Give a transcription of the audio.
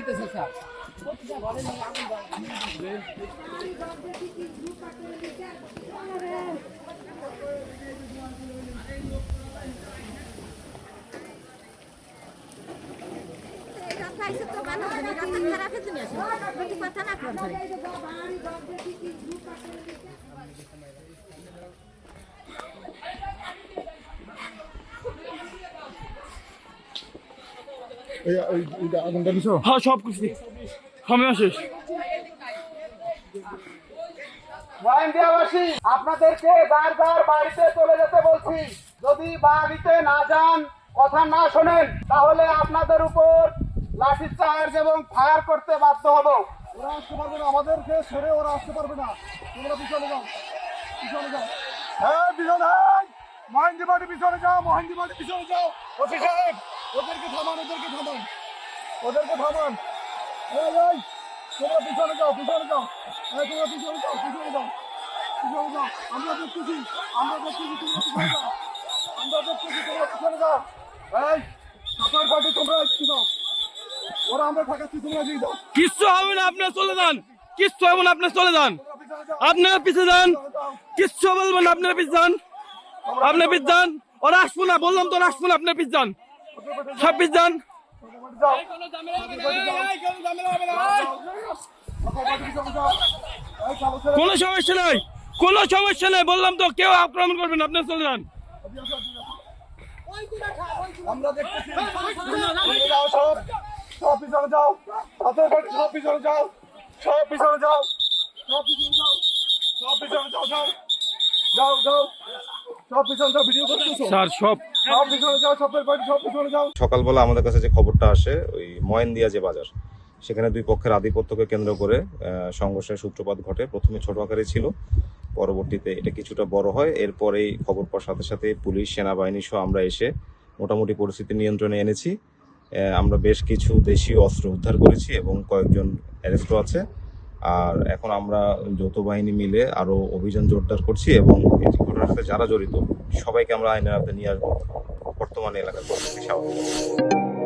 জ্বলতেছে স্যার। হ্যাঁ সব কিছু সময় শেষ। মহেন্দ্রিয়াবাসী, আপনাদেরকে যার যার বাড়িতে চলে যেতে বলছি। যদি বাড়িতে না যান, কথা না শোনেন, তাহলে আপনাদের উপর লাঠিচার্জ এবং ফায়ার করতে বাধ্য হব। ওরা আসতে পারবে না, আমাদেরকে ছেড়ে ওরা আসতে পারবে না। তোমরা পিছনে যাও, পিছনে যাও। হ্যাঁ পিছনে, মহেন্দ্রি বাড়ি পিছনে যাও, মহেন্দ্রি বাড়ি পিছনে যাও। ওসি সাহেব, ওদেরকে থামান, ওদেরকে থামান, ওদেরকে থামান। এই এই, তোমরা পিছনে যাও, পিছনে যাও। এই তোমরা পিছনে যাও, পিছনে যাও, পিছনে যাও। আমরা দেখতেছি, আমরা দেখতেছি, তোমরা পিছনে যাও, আমরা দেখতেছি, তোমরা পিছনে যাও। এই সাঁতার পাটি তোমরা একটু যাও, ওরা আমরা থাকাচ্ছি, তোমরা দিয়ে যাও। কিচ্ছু হবে না, আপনার চলে যান। কিচ্ছু হবে না, আপনার চলে যান। আপনারা পিছিয়ে যান, কিচ্ছু বলবেন না, আপনারা পিছিয়ে যান, আপনার পিছিয়ে যান। ওরা আসবো না, বললাম তো ওরা আসবো না, আপনার পিছিয়ে যান, সব পিছিয়ে যান। কোনো সমস্যা নাই, কোনো সমস্যা নাই, বললাম তো কেউ আক্রমণ করবেন, আপনারা চলে যান। আমরা দেখতেছি, যাও সব, সব পিছনে যাও, হাতের বাড়ি সব পিছনে যাও, সব পিছনে যাও, সব পিছনে যাও, সব পিছনে যাও, যাও যাও যাও, সব পিছনে যাও। ভিডিও করতেছো স্যার সব সব পিছনে যাও, সবের বাড়ি সব পিছনে যাও। সকালবেলা আমাদের কাছে যে খবরটা আসে, ওই ময়েনদিয়া যে বাজার, সেখানে দুই পক্ষের আধিপত্যকে কেন্দ্র করে সংঘর্ষের সূত্রপাত ঘটে। প্রথমে ছোট আকারে ছিল, পরবর্তীতে এটা কিছুটা বড় হয়। এরপরেই খবর পাওয়ার সাথে সাথে পুলিশ, সেনাবাহিনী সহ আমরা এসে মোটামুটি পরিস্থিতি নিয়ন্ত্রণে এনেছি। আমরা বেশ কিছু দেশীয় অস্ত্র উদ্ধার করেছি এবং কয়েকজন অ্যারেস্টও আছে। আর এখন আমরা যৌথ বাহিনী মিলে আরো অভিযান জোরদার করছি এবং এই ঘটনার সাথে যারা জড়িত সবাইকে আমরা আইনের আওতায় নিয়ে আসবো। বর্তমানে এলাকার পরিস্থিতি স্বাভাবিক।